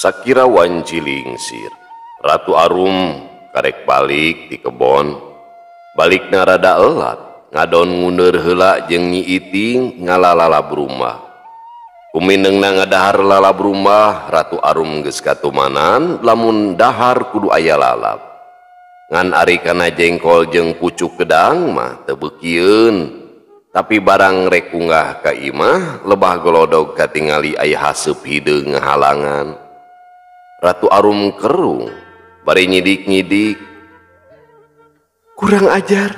Sakira wanci lingsir, Ratu Arum karek balik di kebon. Balikna rada elat, ngadon nguneur heula jeung Nyi Iting ngalalalab rumah. Kuminengna ngadahar lalab rumah, Ratu Arum geus katumanan lamun dahar kudu aya lalab. Ngan ari kana jengkol jeung pucuk gedang mah teu beukieun. Tapi barang rek unggah ka imah, lebah golodog katingali aya haseup hideung ngahalangan. Ratu Arum kerung, bari nyidik-nyidik. Kurang ajar,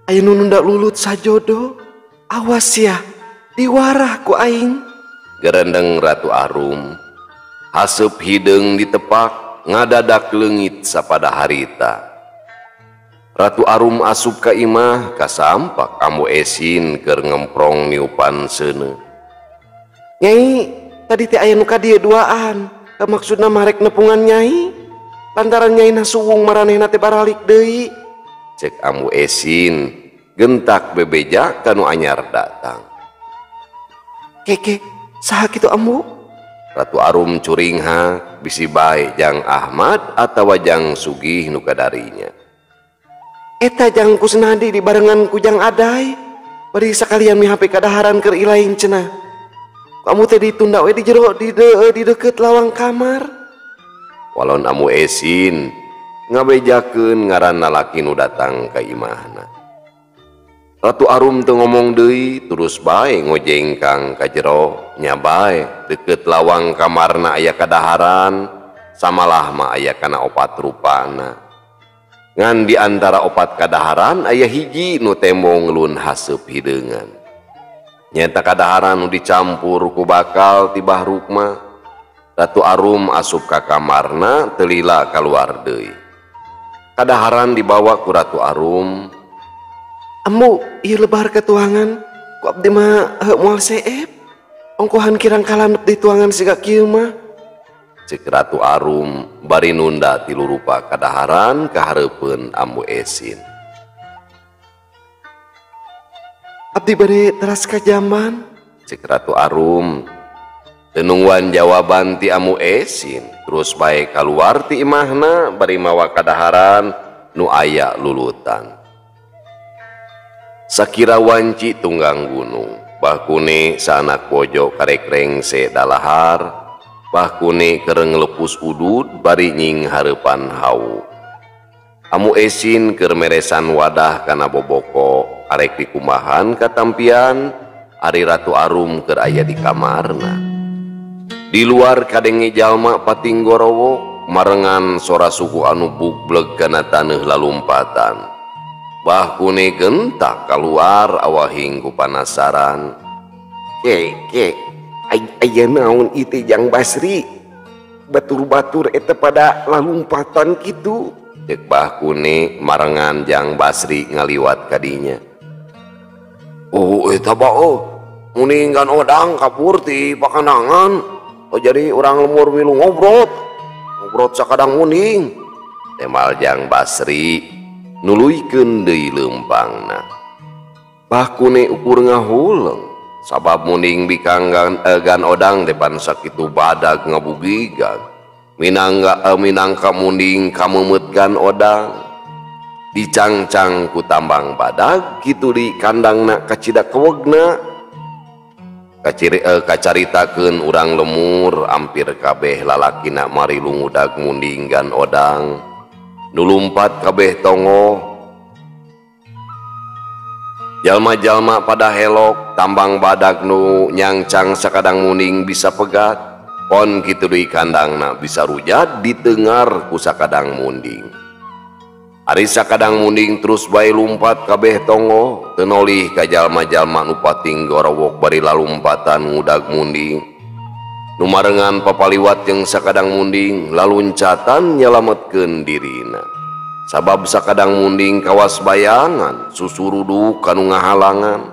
aya nu nunda lulut sajodo. Awas ya, diwarah ku aing. Gerendeng Ratu Arum, haseup hideung ditepak, ngadadak leungit sapada harita. Ratu Arum asup ka imah, kasampak Ambu Esin keur ngemprong niupan seuneu. Nyai, tadi teh aya nu ka dieu duaan. Maksudna marek nepungan Nyai. Lantaran Nyai nasuwung maranehna teh baralik deui. Cek Ambu Esin, gentak bebeja kanu anyar datang. Keke, saha kitu Ambu? Ratu Arum curingha, bisi bae Jang Ahmad atawa Jang Sugih nu kadarinya. Eta Jang Kusnadi dibarengan ku Jang Aday. Bari sakalian mihape kadaharan keur ilaing cenah. Kamu teh ditunda we di jero di deukeut lawang kamar. Walon Ambu Esin ngabejakeun ngaranna lalaki nu datang ka imahna. Ratu Arum teu ngomong deui, terus bae ngojengkang ka jero, nya bae deukeut lawang kamarna aya kadaharan, samalah mah aya kana opat rupana. Ngan di antara opat kadaharan aya hiji nu tembong lun haseup hideungan. Nyata kadaharan nu dicampur ku bakal ti Bahruk mah. Ratu Arum asup ka kamarna teu lila kaluar deui. Kadaharan dibawa ku Ratu Arum. Ambu, ieu lebar ke tuangan. Ku abdi mah moal seep. Ongkohan kirang kalanep di tuangan siga kieu mah. Cek Ratu Arum bari nunda tilu rupa kadaharan kahareupeun Ambu Esin. Abdi bade teras ka jaman. Cek Ratu Arum, teu nungguan jawaban ti Ambu Esin, terus bae kaluar ti imahna bari mawa kadaharan nu aya lulutan. Sakira wanci tunggang gunung, bahkune saanak bojo karek rengse dalahar. Bahkune keur nglepus udud bari nying hareupan hau. Ambu Esin keur meresan wadah kana boboko arek dikumahan katampian ari Ratu Arum keur aya di kamarna. Di luar kadenge jalma pating gorowo marengan sora suku anu bugbleg kana taneuh lalumpatan. Bahkune gentak kaluar awahing ku panasaran. Kek. Aya naon ieu Jang Basri? Batur-batur eta pada lalumpatan kitu. Cek bahkune marengan Jang Basri ngaliwat kadinya. Oh eta bae muninggan odang kapur ti pakandangan. Oh jadi urang lemur milu ngobrot sakadang muning. Temal Jang Basri nuluykeun deui leumpangna. Bahkune ukur ngahuleung. Sabab muning bikanggan gan odang depan sakitu badag ngabugigan. Minangka muning kameumeut gan odang. Dicangcang ku tambang badag kitu di kandangna kacida kewegna. Kacaritakeun urang lemur ampir kabeh lalakina mari lungudag muning gan odang. Nu lumpat kabeh tongo. Jalma-jalma pada helok tambang badag nu nyangcang sakadang muning bisa pegat. Pon kitu deui kandangna bisa rujat ditengar ku sakadang munding. Ari sakadang munding terus bae lumpat kabeh tongo teu nolih ka jalma-jalma nu pating gorowok bari lalumpatan ngudag munding. Nu marengan papaliwat jeung sakadang munding laluncatan nyalametkeun dirina. Sabab sakadang munding kawas bayangan susurudu kanu ngahalangan.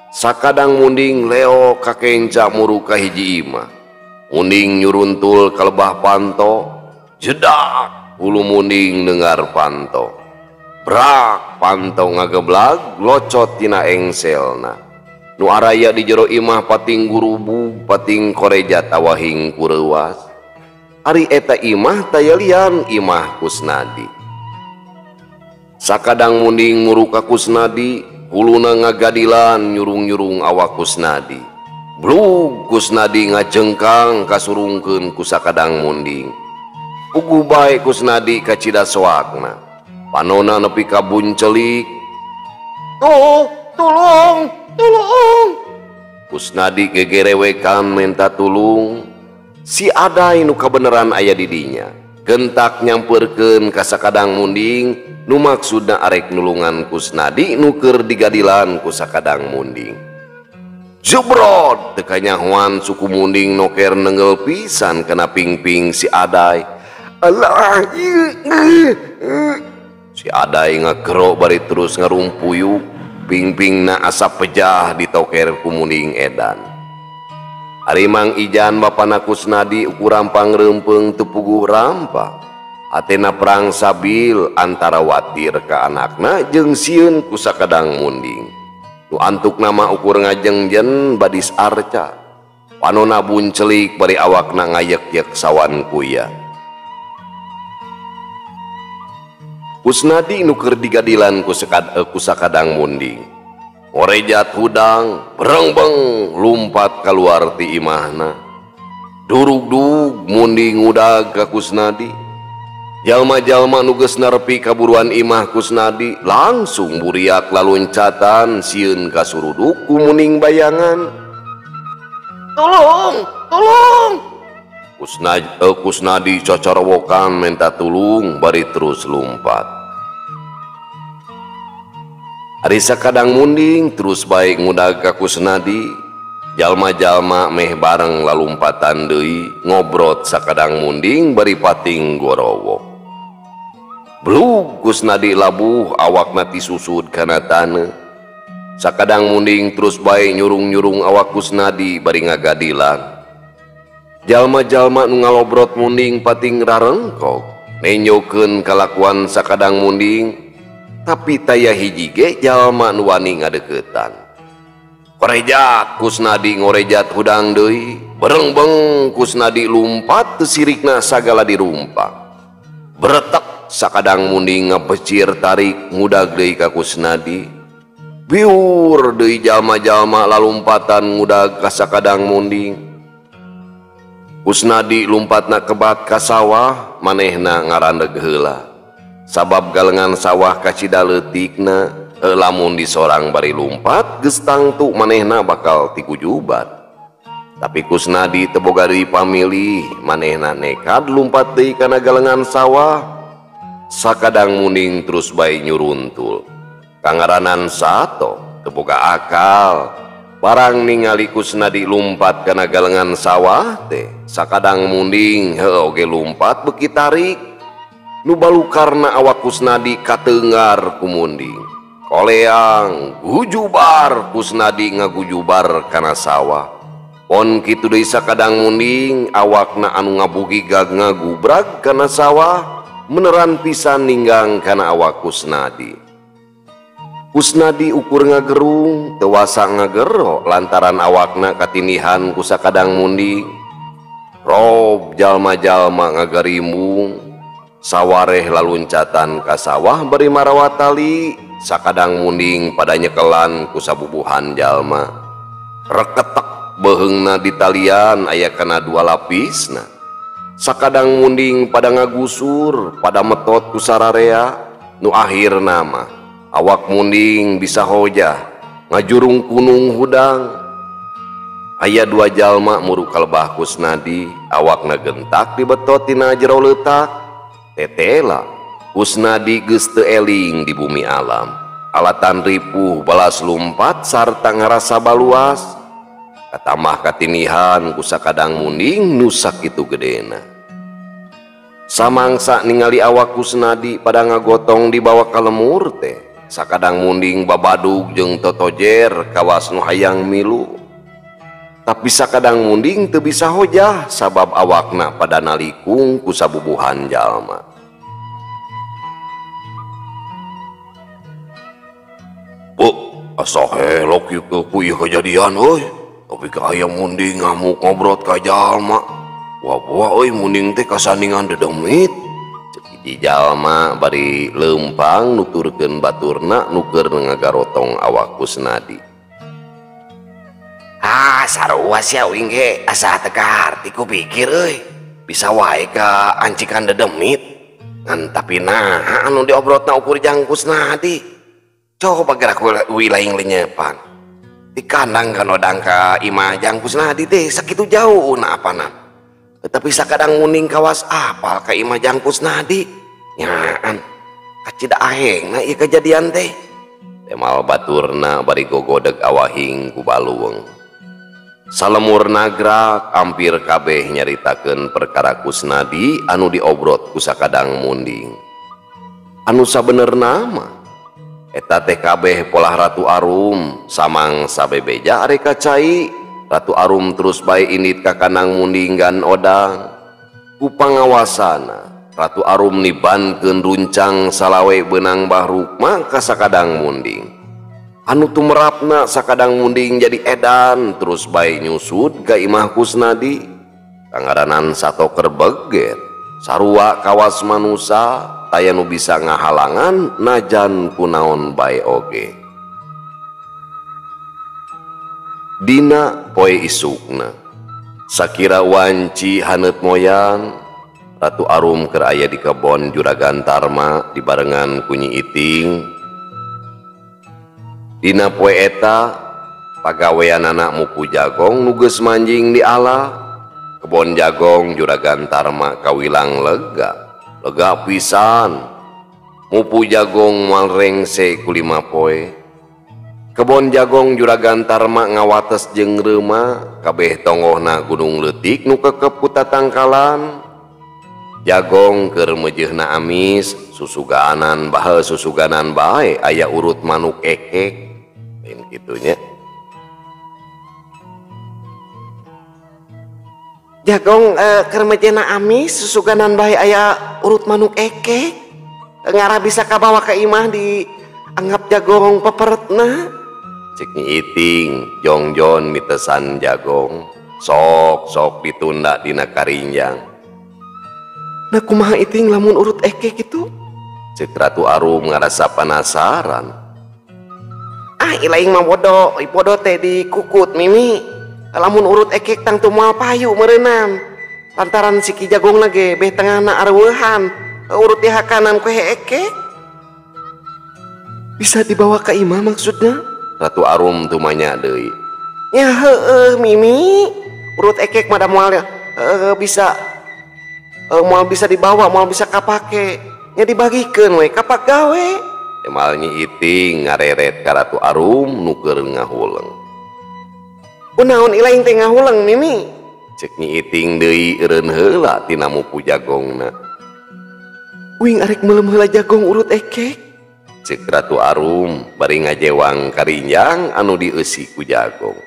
Sakadang munding leo kakenca muru ka hiji imah. Munding nyuruntul ka lebah panto. Jedak ulu munding dengar panto. Brak panto ngageblag locot tina engselna. Nu araya di jero imah pating gurubu pating korejat awahing kureuwas. Ari eta imah tayalian imah Kusnadi. Sakadang munding muru ka Kusnadi, huluna ngagadilan nyurung-nyurung awak Kusnadi. Blug Kusnadi ngajengkang kasurungkeun ku sakadang munding. Puguh bae Kusnadi ka cidasoakna. Panona nepi ka buncelik. Tolong! Kusnadi gegerewekan minta tulung. Si Aday nu kabeneran aya di dinya. Gentak nyamperkeun ka sakadang munding nu maksudna arek nulungan Kusnadi nu keur digadilan ku sakadang munding. Jebrod teu kanyahoan suku munding noker nenggel pisan kana pingping si Aday. Allah, si Aday ngagero bari terus ngarumpuyuk, pingpingna asap pejah ditoker ku munding edan. Ari Mang Ijan bapana Kusnadi ukuran pangreumpeng teu puguh rampa. Hatena perang sabil antara watir ka anakna jeung sieun ku sakadang munding. Nu antuk nama ukur ngajengjen badis arca. Panona buncelik bari awakna ngayek-yek sawan kuya. Kusnadi nu keur digadilan ku sakadang munding. Ngorejat hudang, berengbeng lumpat keluar ti imahna. Durug-dug munding ngudag ka Kusnadi. Jalma-jalma nu geus nepi kaburuan imah Kusnadi langsung buriak laluncatan sieun kasuruduk ku munding bayangan. Tolong! Kusnadi cocorowokan minta tulung bari terus lumpat. Ari sakadang munding terus baik ngudag ka Kusnadi. Jalma-jalma meh bareng lalumpatan deui ngobrot sakadang munding bari pating gorowok. Blug Kusnadi labuh awakna tisusud kana taneuh. Sakadang munding terus bae nyurung-nyurung awak Kusnadi bari ngagadilan. Jalma-jalma nu ngalobrot munding pating rarengkok nenyokeun kalakuan sakadang munding. Tapi taya hiji ge jalma nu wani ngadeuketan. Korejat Kusnadi ngorejat hudang deui, berengbeng Kusnadi lumpat teu sirikna sagala dirumpak. Beretek sakadang munding ngapecir tarik ngudag deui ka Kusnadi. Biur deui jalma-jalma lalumpatan ngudag ka sakadang munding. Kusnadi lumpatna kebat ka sawah, manehna ngarandeg heula. Sabab galengan sawah kacida leutikna, lamun disorang bari lumpat geus tangtu manehna bakal tikujubat. Tapi Kusnadi teu boga deui pamilih, manehna nekat lumpat deui kana galengan sawah. Sakadang munding terus bae nyuruntul. Kangaranan sato teu boga akal. Barang ningali Kusnadi lumpat kana galengan sawah teh, sakadang munding heuh oge lumpat beuki tarik. Nu balukarna awak Kusnadi kateungar ku munding. Koleang gujubar Kusnadi ngagujubar kana sawah. Pon kitu deui sakadang munding awakna anu ngabugigag ngagubrag kana sawah meneran pisan ninggang kana awak Kusnadi. Kusnadi ukur ngagerung teu wasa ngagero lantaran awakna katinihan ku sakadang munding. Rob jalma-jalma ngagarimbung. Sawareh laluncatan ka sawah bari marawat tali. Sakadang munding pada nyekelan ku sabubuhan jalma. Reketek beheungna di talian aya kana 2 lapisna. Sakadang munding pada ngagusur pada metot ku sararea. Nu akhirna mah awak munding bisa hojah ngajurung kunung hudang. Aya 2 jalma muru kalebah Kusnadi, awakna gentak dibetot tina jero leutak. Tetela Kusnadi geus teu eling di bumi alam. Alatan ripuh balas lumpat sarta ngarasa baluas. Katamah katinihan ku sakadang munding nu sakitu gedena. Samangsa ningali awak Kusnadi pada ngagotong di bawah ka lemur teh, sakadang munding babadug jeung totojer kawas nu hayang milu. Tapi sakadang munding teu bisa hojah sabab awakna pada nalikung ku sabubuhan jalma. Asa helok ieu ku ieu kejadian euy. Tapi ka aya munding ngamuk ngobrot ka jalma. wah oi munding teh kasandingan dedemit. Di jalma bari lempang nuturkeun baturna nuker ngagarotong awak Kusnadi. Sarua sia uing ge asa teka arti ku pikir euy. Bisa wae ka ancikan dedemit. Ngan tapi nah anu diobrotna ukur Jang Kusnadi. Coba gerak wilayah lenyepan. Di kandang kan odang ka imah Jang Kusnadi teh sakitu jauh na apana. Tapi sakadang muning kawas apal ka imah Jang Kusnadi nyaan kacida aheng na ieu kejadian teh. Temal baturna bari gogodeg awahing ku baluweung. Salemur nagrak hampir kabeh nyaritakeun perkara Kusnadi anu diobrot ku sakadang munding. Anu sabenerna mah eta teh kabeh polah Ratu Arum samang sabebeja are kacai. Ratu Arum terus bae indit ka kanang mundingan odang. Ku pangawasana Ratu Arum nibankeun runcang salawe beunang bahrukma ka sakadang munding. Anu tumerapna sakadang munding jadi edan terus bae nyusud ka imah Kusnadi. Kangaranan satoker beget sarua kawas manusa taya nu bisa ngahalangan najan kunaon bae oge. Dina poe isukna sakira wanci haneut moyan Ratu Arum keur aya di kebon Juragan Tarma dibarengan ku Nyi Iting. Dina poe eta pagaweanana Mupu Jagong nu geus manjing di ala. Kebon Jagong Juragan Tarma kawilang lega pisan. Mupu Jagong moal rengse ku 5 poe. Kebon Jagong Juragan Tarma ngawates jeung reuma kabeh tongohna gunung leutik nu kekep ku tatangkalan. Jagong keur meujeuhna amis susuganan bae aya urut manuk ekek lain kitu nya. Jagong keur meujeuhna amis susuganan bae aya urut manuk ekek. Ngara bisa kabawa ka imah di anggap Jagong peperetna. Cek Nyi Iting jongjon mitesan Jagong sok ditunda dina karinjang. Nah kumaha Iting lamun urut ekek gitu? Cek Ratu Arum ngarasa penasaran. Ilaing mah bodoh teh dikukut mimi. Lamun urut ekek tang teu moal payu meureunam. Lantaran si Ki Jagong lage beh tengahna areueuhan. Urut di hakanan ku ekek. Bisa dibawa ke imah maksudnya? Ratu Arum tuh manya deui. Ya heueuh mimi. Urut ekek mah da moal bisa moal bisa dibawa, moal bisa kapake. Nya dibagikeun we ka pagawe. Temal Nyi Iting ngareret ka Ratu Arum nu keur ngahuleung. Kunaon ilaing teh ngahuleung mimi? Cek Nyi Iting deui eureun heula tina Mupu Jagongna. Uing arek meuleum heula Jagong urut ekek. Cek Ratu Arum bari ngajewang karinjang anu dieusi ku Jagong.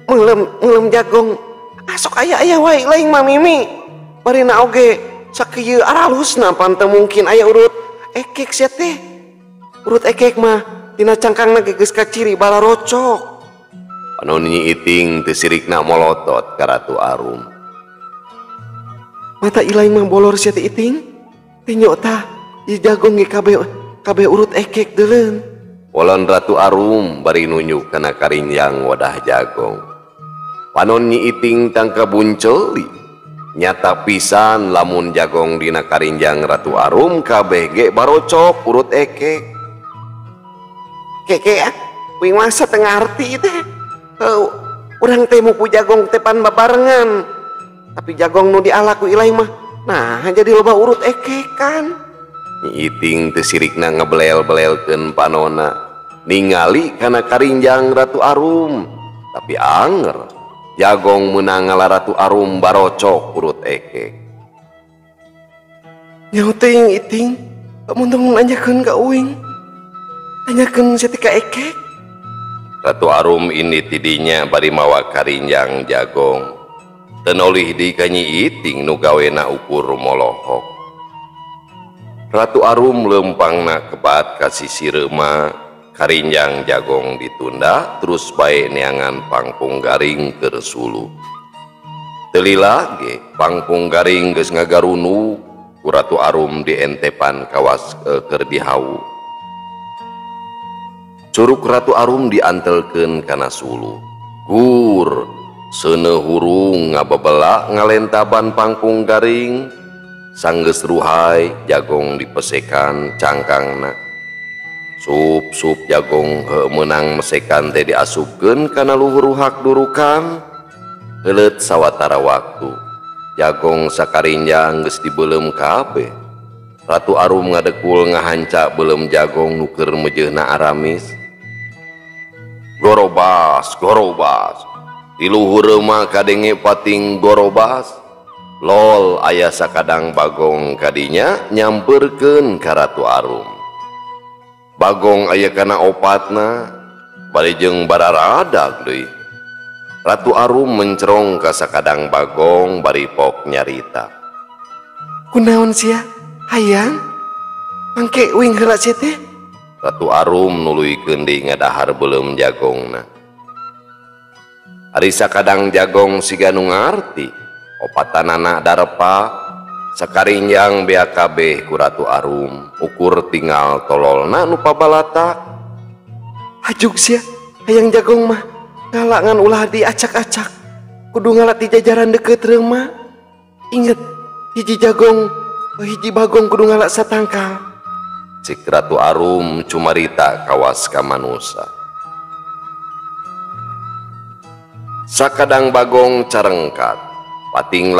Meuleum Jagong sok aya wae laing mah mimi. Barina oge sakieu aralusna pan teu mungkin aya urut ekek sia teh. Urut ekek mah tina cangkangna geus kaciri bala rocok. Panon Nyi Iting teu sirikna molotot ka Ratu Arum. Mata ilaing mah bolor sia teh Iting. Teh nyota ieu Jagong ge kabeh urut ekek deuleun. Polon Ratu Arum bari nunjuk kana karinjang wadah Jagong. Panon Nyi Iting tangka bunceli. Nyata pisan lamun Jagong dina karinjang Ratu Arum kabeh ge barocok urut ekek. Keke wing masa teu ngarti teh. Urang teh Mupu Jagong teh pan babarengan. Tapi Jagong nu diala ku ilaing mah nah jadi loba urut ekek kan. Nyi Iting teu sirikna ngebelel-belelkeun panonna ningali kana karinjang Ratu Arum. Tapi anger Jagong meunang ngala Ratu Arum barocok urut ekek. Nyaho teuing Iting, mun teu nanyakeun ka uing. Tanyakeun satika ekek. Ratu Arum ini tidinya bari mawa karinjang Jagong. Teu nolih di ka Nyi Iting nu gawena ukur molohok. Ratu Arum lempangna kebat ka sisi reuma. Karinjang Jagong ditunda terus bae neangan pangpung garing keur sulu. Teu lagi pangpung garing geus ngagarunu ku Ratu Arum di entepan kawas keur dihau. Curug Ratu Arum diantelkeun kana sulu. Gur seuneu hurung ngababela ngalentaban pangpung garing. Sanggeus ruhai jagong dipesekan cangkangna. Sup jagong meunang mesekan teh diasupkeun kana luhur ruhak durukan. Heuleut sawatara waktu jagong sakarinjang geus dibeuleum kabeh. Ratu Arum ngadekul ngahanca beuleum jagong nu keur mejeuna aramis. Gorobas di luhur mah kadenge pating gorobas. Lol aya sakadang bagong kadinya nyamperkeun ka Ratu Arum. Bagong aya kana opatna bari jeung bararadag deui. Ratu Arum mencerong ka sakadang bagong bari pok nyarita. Kunaon sia? Hayang? Mangke uing heula sia teh? Ratu Arum nuluykeun deui ngadahar beuleum jagongna. Ari sakadang jagong siga nu ngarti opatanana darepa sakarinjang bea kabeh ku Ratu Arum ukur tinggal tololna nu pabalata. Hajuk sia, hayang jagong mah ngalangan ulah diacak-acak. Kudu ngalat di jajaran deket reuma. Inget, hiji bagong kudu ngalat satangkal. Cik Ratu Arum cumarita kawas ka manusa. Sakadang bagong carengkat pating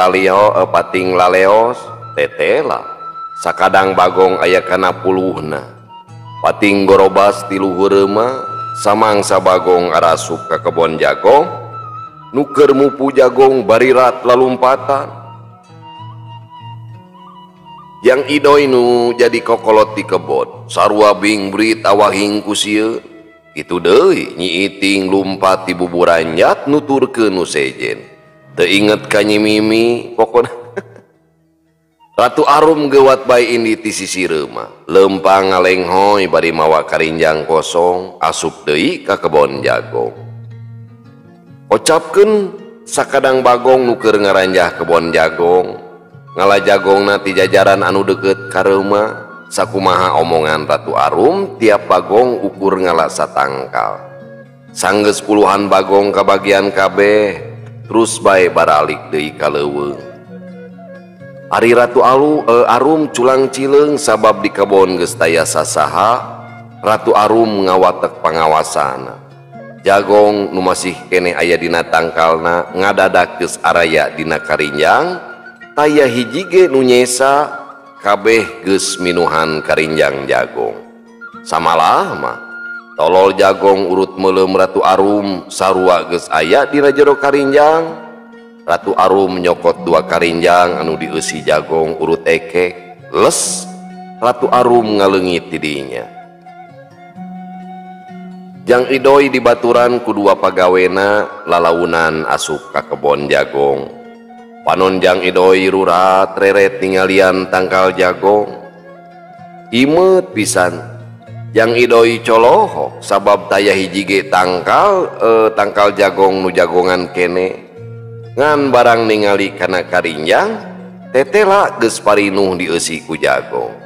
laleos tetela. Sakadang bagong aya kana puluhna. Pating gorobas ti luhur mah samangsa bagong arasup ka kebon jagong. Nu keur mupu jagong barirat lalumpatan. Yang idoi nu jadi kokolot di kebon sarua bing brit awahing ku sieun. Kitu deui Nyi Iting lumpat ti buburanjat nuturkeun nu sejen. Teu inget ka Nyi Mimi pokona. Ratu Arum gewat bae indi ti sisi reuma. Lempang ngalenghoy bari mawa karinjang kosong asup deui ka kebon jagong. Ocapkeun sakadang bagong nu keur ngaranjah kebon jagong. Ngala jagongna ti jajaran anu deukeut ka reuma. Sakumaha omongan Ratu Arum tiap bagong ukur ngala satangkal. Sanggeus puluhan bagong kabagian kabeh terus bae baralik deui ka leuweung. Ari Ratu Arum culang cileung sabab di kebon geus taya sasaha. Ratu Arum ngawatek pangawasana. Jagong nu masih kene aya dina tangkalna ngadadak geus araya dina karinjang. Taya hiji ge nu nyesa kabeh geus minuhan karinjang jagong. Samalah mah tolol jagong urut meuleum Ratu Arum sarua geus aya dina jero karinjang. Ratu Arum nyokot dua karinjang anu dieusi jagong urut ekek. Les Ratu Arum ngaleungit ti dinya. Jang Idoi dibaturan ku dua pagawena lalaunan asup ka kebon jagong. Panon Jang Idoi rurat reret tinggalian tangkal jagong. Imet pisan Jang Idoi coloho sabab taya hiji ge tangkal jagong nu jagongan kene. Ngan barang ningali kana karinjang tetela geus parinuh dieusi ku jagong.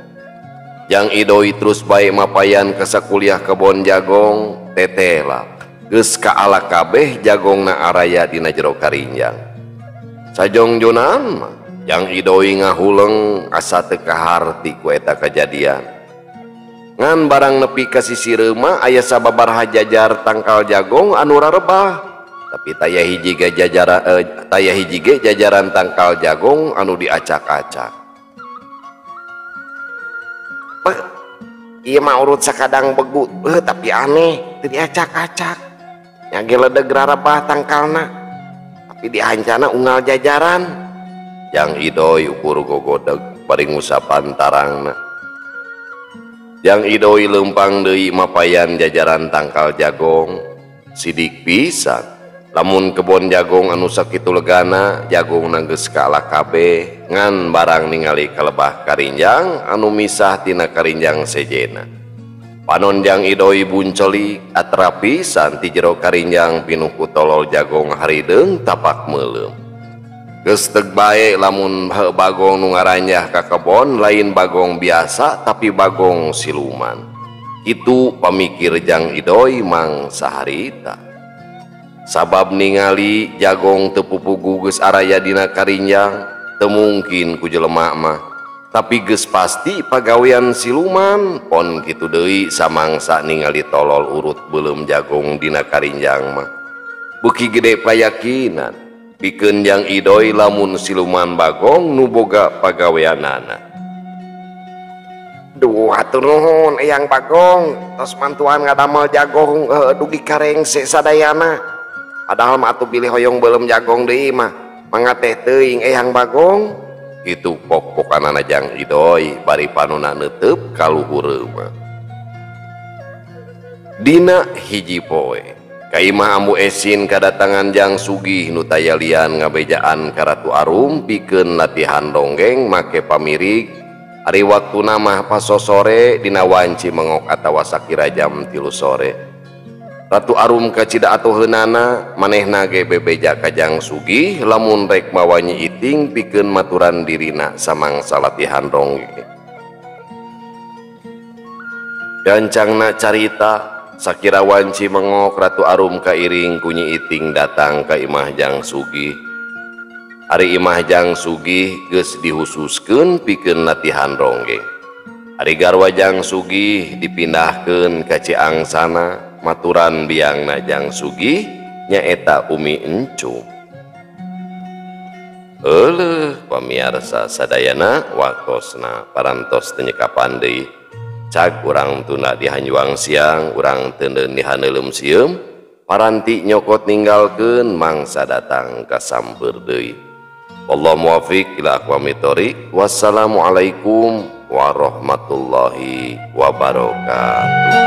Jang Idoi terus bae mapayan ka sakuliah kebon jagong. Tetela geus kaala kabeh jagongna araya dina jero karinjang. Sajongjonan mah Jang Idoi ngahuleng asa teu kaharti ku eta kajadian. Ngan barang nepi ka sisi reuma aya sababaraha jajar tangkal jagong anu rarebah. Tapi taya hiji ge jajaran tangkal jagong anu diacak-acak. Ieu mah urut sakadang begu, tapi aneh teu diacak-acak. Nya ge ledeg rarebah tangkalna. Tapi dihancana unggal jajaran. Jang Idoi ukur gogodeg bari ngusapan tarangna. Jang Idoi leumpang deui mapayan jajaran tangkal jagong. Sidik pisan lamun kebon jagong anu sakitu legana jagongna geus kaala kabeh ngan barang ningali kalebah karinjang anu misah tina karinjang sejena. Panon Jang Idoi buncelik atra pisan ti jero karinjang pinuh ku tolol jagong harideung tapak meuleum. geus teu bae lamun bagong nu ngaranjah ka kebon lain bagong biasa tapi bagong siluman. Itu pamikir Jang Idoy mangsa harita. Sabab ningali jagong teu pupugu geus araya dina karinjang teu mungkin ku jelema mah, tapi geus pasti pagawean siluman. Pon kitu deui samangsa ningali tolol urut beuleum jagong dina karinjang mah beuki gede payakinan pikeun Jang Idoy lamun siluman bagong nu boga pagaweanana. Duh atur nuhun Eyang Bagong, tos mantuan ngadamel jagong dugi karengse sadayana. Padahal mah atuh pilih hoyong beuleum jagong deui mah mangga teh teuing Eyang Bagong. Itu pok-pokanana Jang Idoy bari panonna neuteup ka luhur mah. Dina hiji poe ka imah ambu esin kadatangan Jang Sugih nu taya lian ngabejaan ka Ratu Arum pikeun latihan dongeng make pamirig. Ari waktuna mah pasosore dina wanci mengok atawa sakira jam 3 sore. Ratu Arum kacida atuheunana manehna ge bebeja ka Jang Sugih lamun rek mawa Nyi Iting pikeun maturan dirina samangsa latihan dongeng. Gancangna carita sakira wanci mengok Ratu Arum kairing ku Nyi Iting datang ka imah Jang Sugih. Ari imah Jang Sugih geus dihususkeun pikeun latihan dongeng. Ari garwa Jang Sugih dipindahkeun ka Ciangsana, maturan biangna Jang Sugih nyaeta Umi Encung. Euleuh pamiarsa sadayana waktosna parantos teu nyekapan deui. Cag urang tunda di hanjuang siang, urang teu di haneulem sieum, paranti nyokot ninggalkeun mangsa datang ka sampeur deui. Wallahu muwaffiq ila aqwamit thoriq. Wassalamualaikum warahmatullahi wabarakatuh.